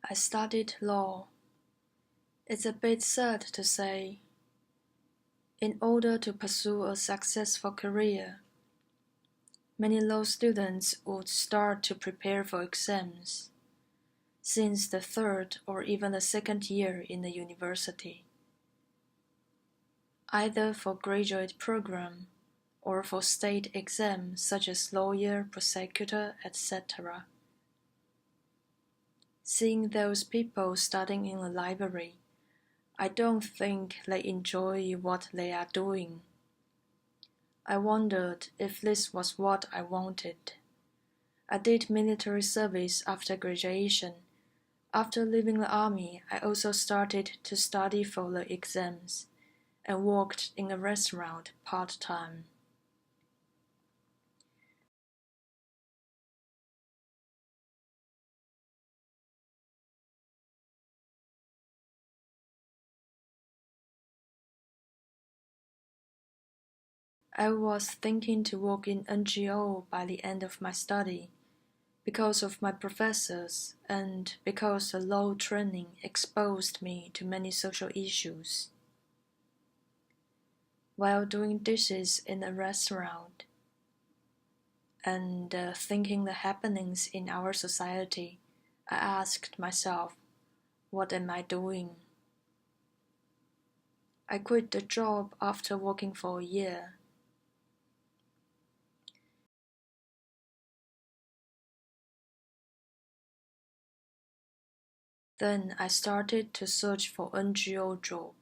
I studied law. It's a bit sad to say. In order to pursue a successful career, many law students would start to prepare for exams since the third or even the second year in the university, either for graduate program or for state exams such as lawyer, prosecutor, etc. Seeing those people studying in a library, I don't think they enjoy what they are doing. I wondered if this was what I wanted. I did military service after graduation. After leaving the army, I also started to study for the exams and worked in a restaurant part-time. I was thinking to work in NGO by the end of my study because of my professors and because the law training exposed me to many social issues. While doing dishes in a restaurant and thinking the happenings in our society, I asked myself, what am I doing? I quit the job after working for a year. Then I started to search for NGO job.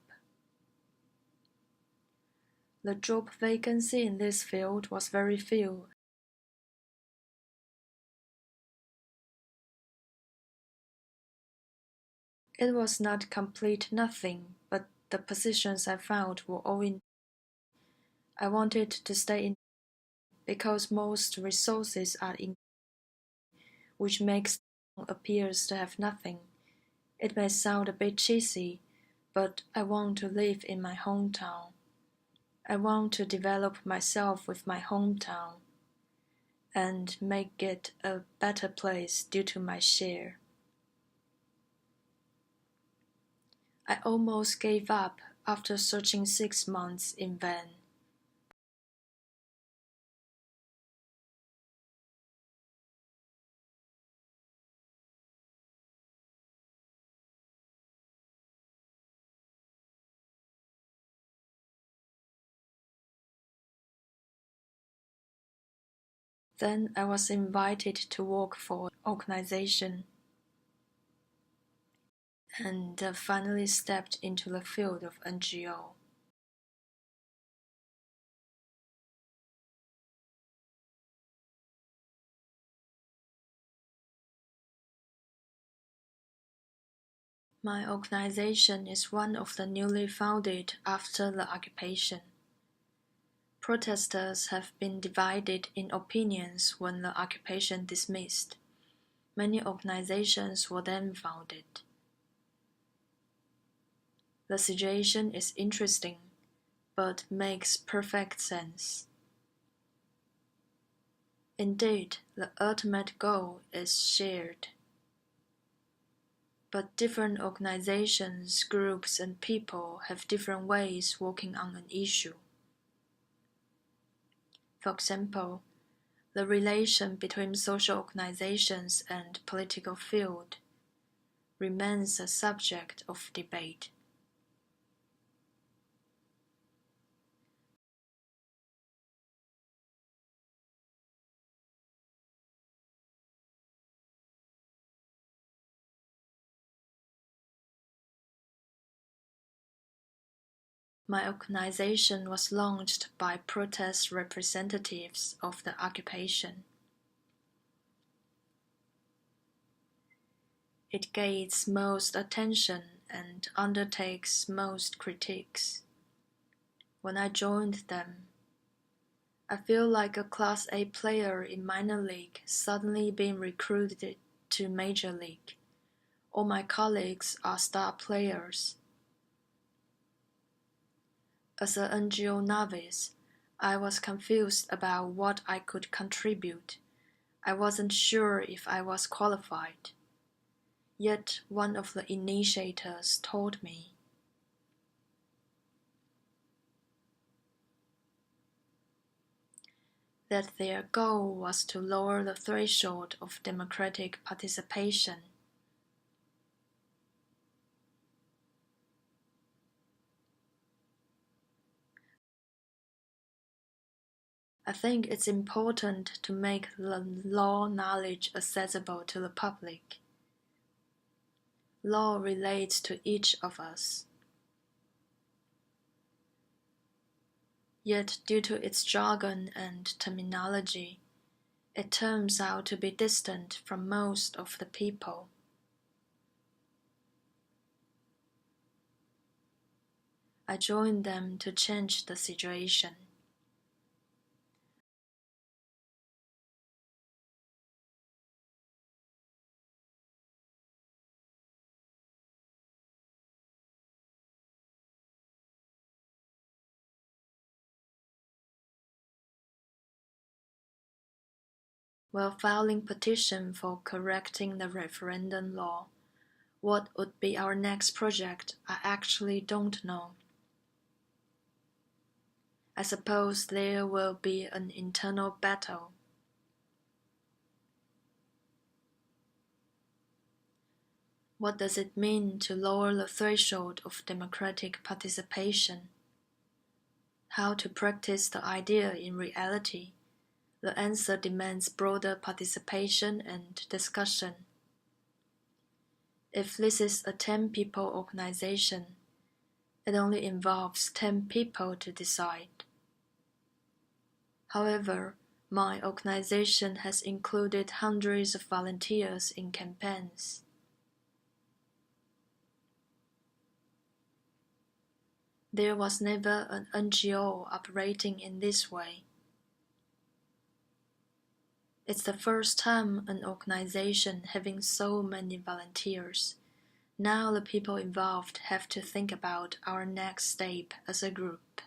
The job vacancy in this field was very few. It was not complete nothing, but the positions I found were all in. I wanted to stay in because most resources are in, which makes appears to have nothing. It may sound a bit cheesy, but I want to live in my hometown. I want to develop myself with my hometown and make it a better place due to my share. I almost gave up after searching 6 months in vain. Then I was invited to work for an organization and finally stepped into the field of NGO. My organization is one of the newly founded after the occupation. Protesters have been divided in opinions when the occupation dismissed. Many organizations were then founded. The situation is interesting, but makes perfect sense. Indeed, the ultimate goal is shared. But different organizations, groups, and people have different ways working on an issue. For example, the relation between social organizations and political field remains a subject of debate. My organization was launched by protest representatives of the occupation. It gets most attention and undertakes most critiques. When I joined them, I feel like a Class A player in minor league suddenly being recruited to major league. All my colleagues are star players. As an NGO novice, I was confused about what I could contribute. I wasn't sure if I was qualified. Yet one of the initiators told me that their goal was to lower the threshold of democratic participation. I think it's important to make the law knowledge accessible to the public. Law relates to each of us. Yet due to its jargon and terminology, it turns out to be distant from most of the people. I joined them to change the situation. While filing petition for correcting the referendum law, what would be our next project, I actually don't know. I suppose there will be an internal battle. What does it mean to lower the threshold of democratic participation? How to practice the idea in reality? The answer demands broader participation and discussion. If this is a 10-people organization, it only involves 10 people to decide. However, my organization has included hundreds of volunteers in campaigns. There was never an NGO operating in this way. It's the first time an organization having so many volunteers. Now the people involved have to think about our next step as a group.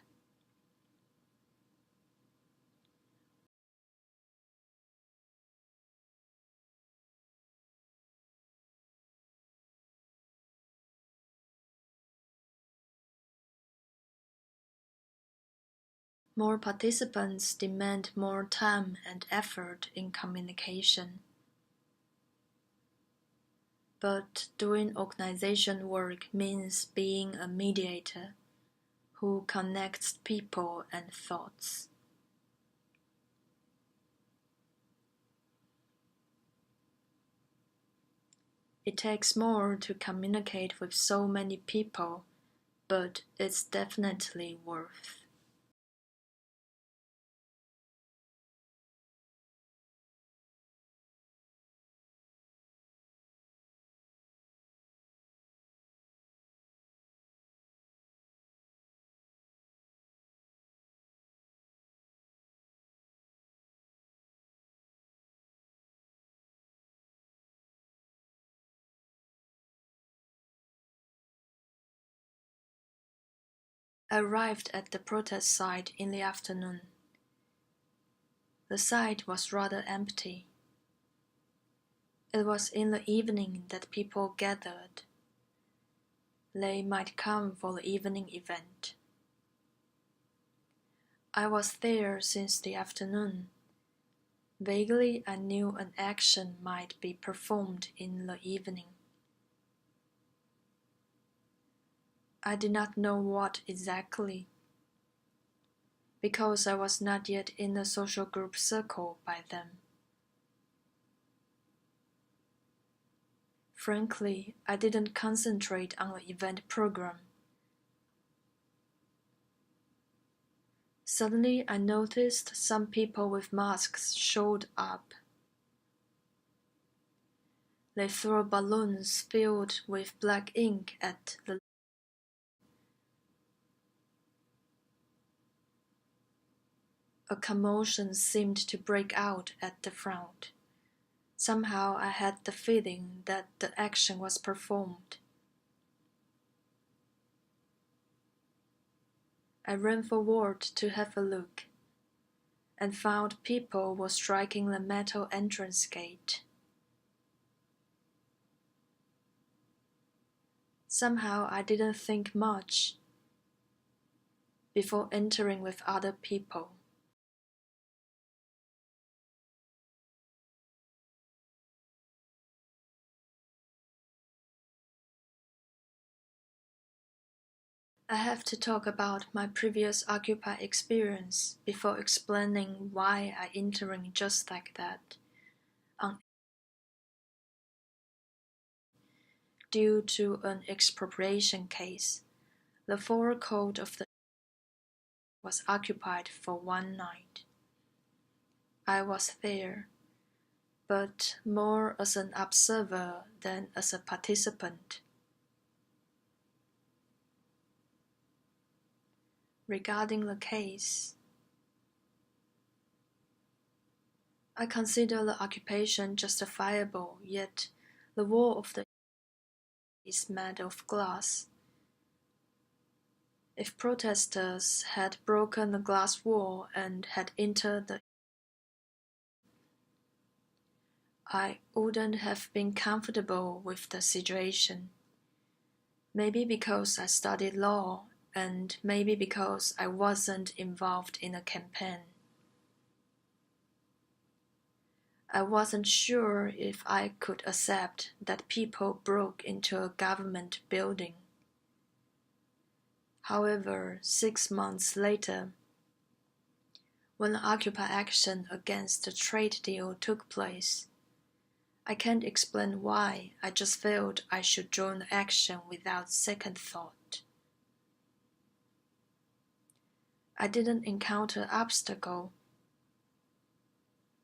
More participants demand more time and effort in communication. But doing organization work means being a mediator who connects people and thoughts. It takes more to communicate with so many people, but it's definitely worth. I arrived at the protest site in the afternoon. The site was rather empty. It was in the evening that people gathered. They might come for the evening event. I was there since the afternoon. Vaguely I knew an action might be performed in the evening. I did not know what exactly, because I was not yet in the social group circle by then. Frankly, I didn't concentrate on the event program. Suddenly I noticed some people with masks showed up. They threw balloons filled with black ink at the A commotion seemed to break out at the front. Somehow I had the feeling that the action was performed. I ran forward to have a look, and found people were striking the metal entrance gate. Somehow I didn't think much before entering with other people. I have to talk about my previous Occupy experience before explaining why I entering just like that. Due to an expropriation case, the forecourt of the was occupied for one night. I was there, but more as an observer than as a participant. Regarding the case, I consider the occupation justifiable, yet the wall of the is made of glass. If protesters had broken the glass wall and had entered I wouldn't have been comfortable with the situation. Maybe because I studied law, and maybe because I wasn't involved in a campaign. I wasn't sure if I could accept that people broke into a government building. However, 6 months later, when the Occupy action against the trade deal took place, I can't explain why, I just felt I should join the action without second thought. I didn't encounter obstacle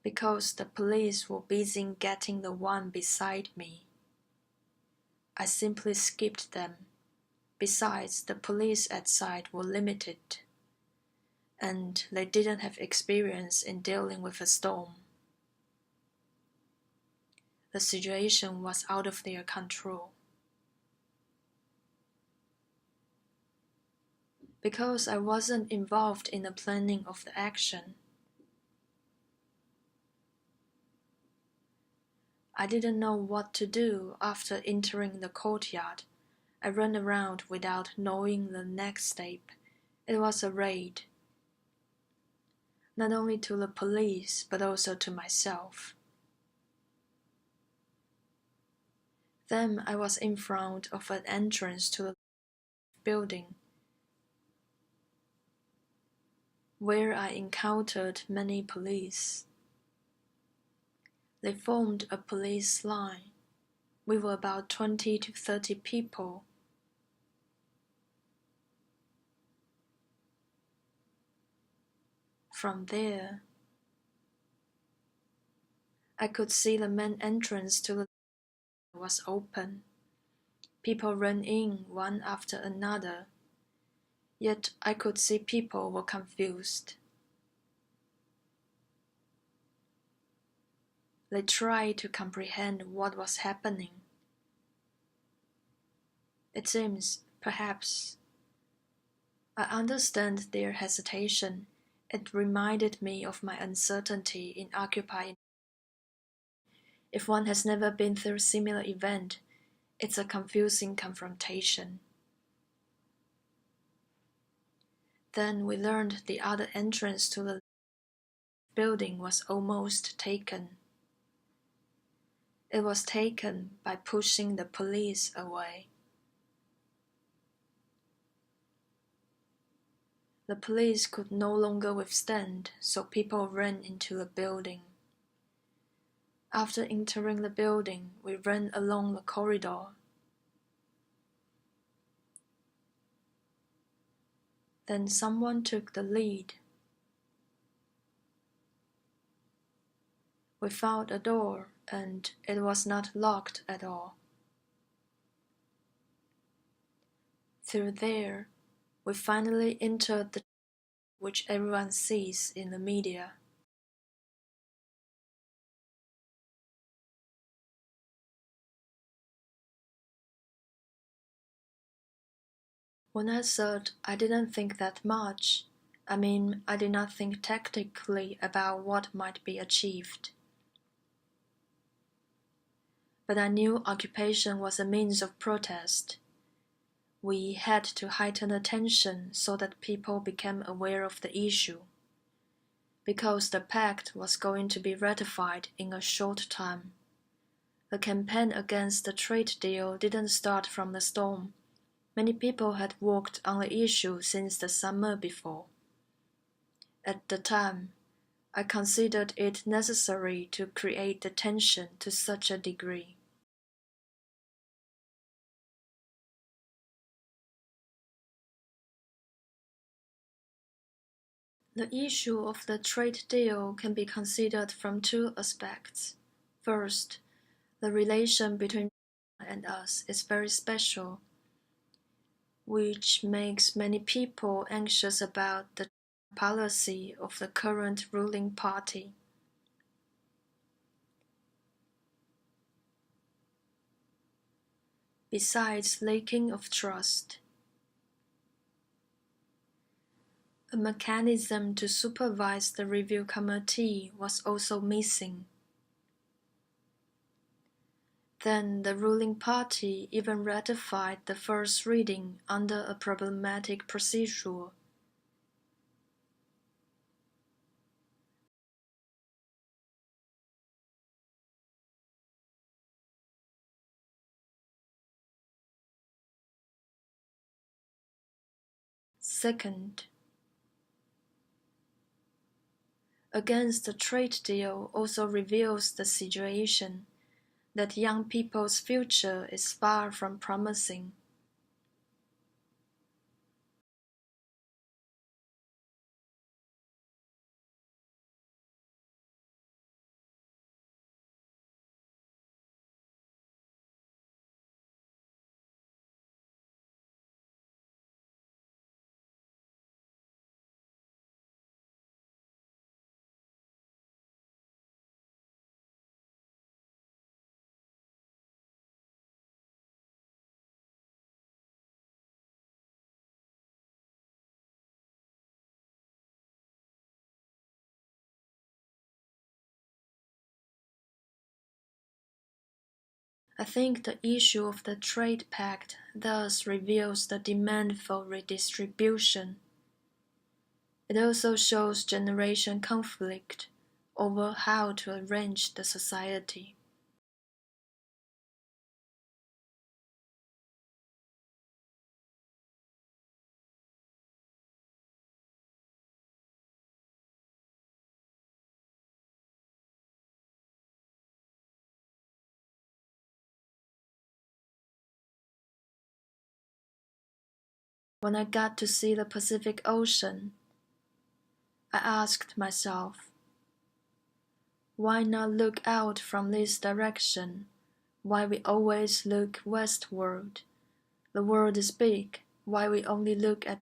because the police were busy getting the one beside me. I simply skipped them. Besides, the police outside were limited, and they didn't have experience in dealing with a storm. The situation was out of their control. Because I wasn't involved in the planning of the action, I didn't know what to do after entering the courtyard. I ran around without knowing the next step. It was a raid. Not only to the police, but also to myself. Then I was in front of an entrance to the building, where I encountered many police. They formed a police line. We were about 20 to 30 people. From there, I could see the main entrance to the was open. People ran in one after another, yet I could see people were confused. They tried to comprehend what was happening. It seems, perhaps, I understand their hesitation. It reminded me of my uncertainty in occupying. If one has never been through a similar event, it's a confusing confrontation. Then we learned the other entrance to the building was almost taken. It was taken by pushing the police away. The police could no longer withstand, so people ran into the building. After entering the building, we ran along the corridor. Then someone took the lead. We found a door, and it was not locked at all. Through there, we finally entered the which everyone sees in the media. When I said I didn't think that much, I mean I did not think tactically about what might be achieved. But I knew occupation was a means of protest. We had to heighten attention so that people became aware of the issue. Because the pact was going to be ratified in a short time. The campaign against the trade deal didn't start from the storm. Many people had worked on the issue since the summer before. At the time, I considered it necessary to create the tension to such a degree. The issue of the trade deal can be considered from two aspects. First, the relation between China and us is very special, which makes many people anxious about the policy of the current ruling party. Besides lacking of trust, a mechanism to supervise the review committee was also missing. Then the ruling party even ratified the first reading under a problematic procedure. Second, against the trade deal also reveals the situation that young people's future is far from promising. I think the issue of the trade pact thus reveals the demand for redistribution. It also shows generation conflict over how to arrange the society. When I got to see the Pacific Ocean, I asked myself, why not look out from this direction? Why we always look westward? The world is big. Why we only look at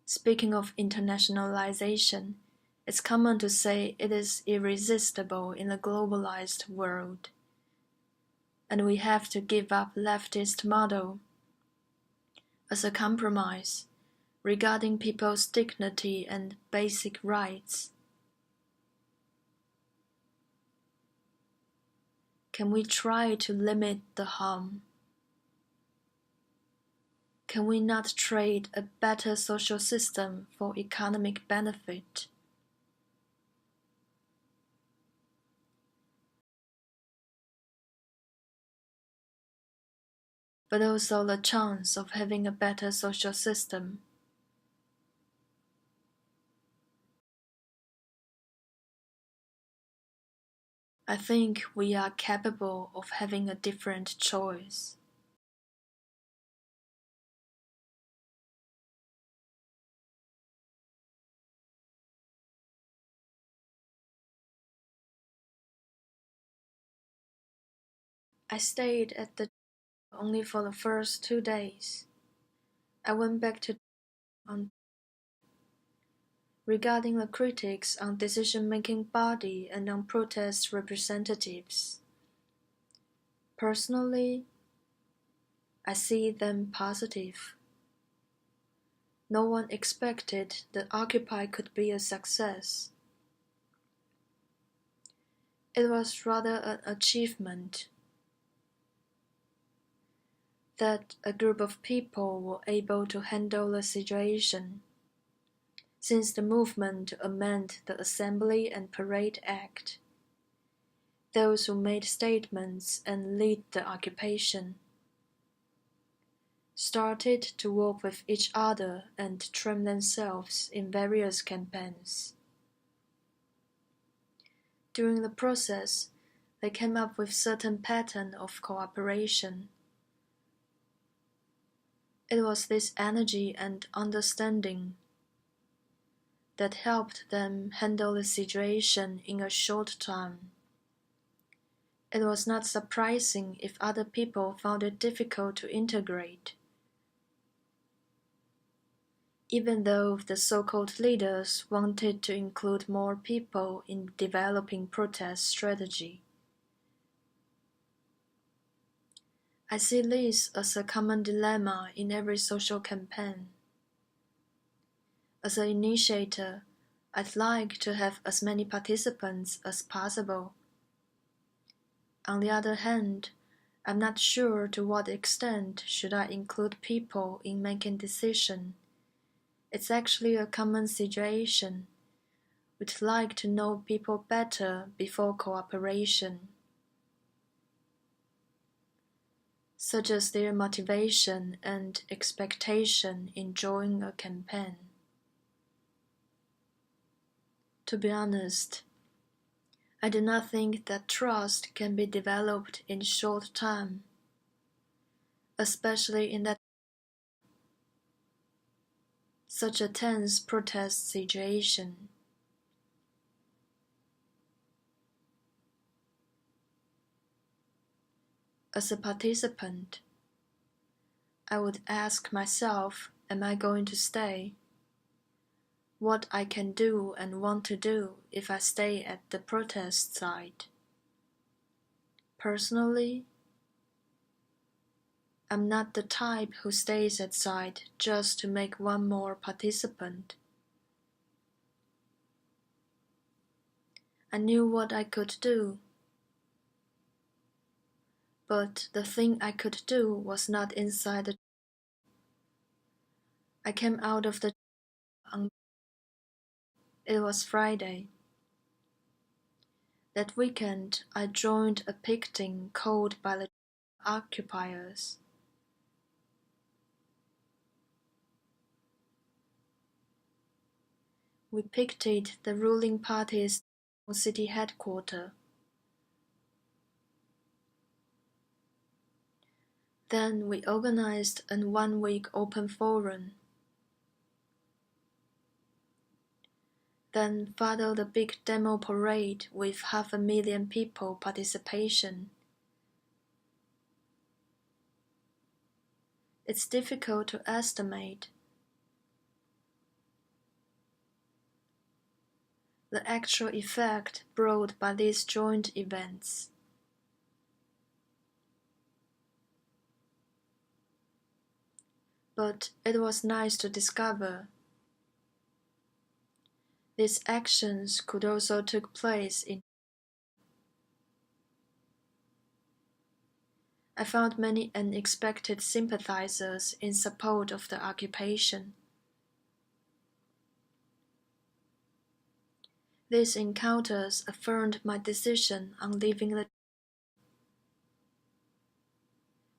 Speaking of internationalization, it's common to say it is irresistible in a globalized world, and we have to give up leftist model as a compromise regarding people's dignity and basic rights. Can we try to limit the harm? Can we not trade a better social system for economic benefit? But also the chance of having a better social system. I think we are capable of having a different choice. I stayed at the only for the first 2 days. I went back to on regarding the critics on decision-making body and on protest representatives. Personally, I see them positive. No one expected that Occupy could be a success. It was rather an achievement that a group of people were able to handle the situation, since the movement to amend the Assembly and Parade Act, those who made statements and lead the occupation, started to work with each other and train themselves in various campaigns. During the process, they came up with certain pattern of cooperation. It was this energy and understanding that helped them handle the situation in a short time. It was not surprising if other people found it difficult to integrate. Even though the so-called leaders wanted to include more people in developing protest strategy. I see this as a common dilemma in every social campaign. As an initiator, I'd like to have as many participants as possible. On the other hand, I'm not sure to what extent should I include people in making decisions. It's actually a common situation. We'd like to know people better before cooperation, such as their motivation and expectation in joining a campaign. To be honest, I do not think that trust can be developed in short time, especially in that such a tense protest situation. As a participant, I would ask myself, am I going to stay? What I can do and want to do if I stay at the protest site. Personally, I'm not the type who stays at site just to make one more participant. I knew what I could do, but the thing I could do was not inside the. I came out of the. It was Friday. That weekend, I joined a picketing called by the occupiers. We picketed the ruling party's city headquarters. Then we organized a one-week open forum. Then followed a big demo parade with 500,000 people participation. It's difficult to estimate the actual effect brought by these joint events. But it was nice to discover these actions could also take place in. I found many unexpected sympathizers in support of the occupation. These encounters affirmed my decision on leaving the.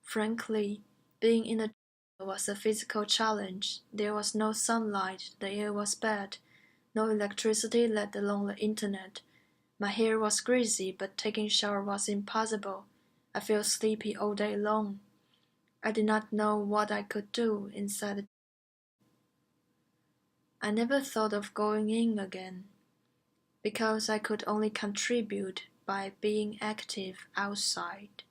Frankly, being in the was a physical challenge. There was no sunlight, the air was bad, no electricity, let alone the internet. My hair was greasy, but taking shower was impossible. I felt sleepy all day long. I did not know what I could do inside the. I never thought of going in again, because I could only contribute by being active outside.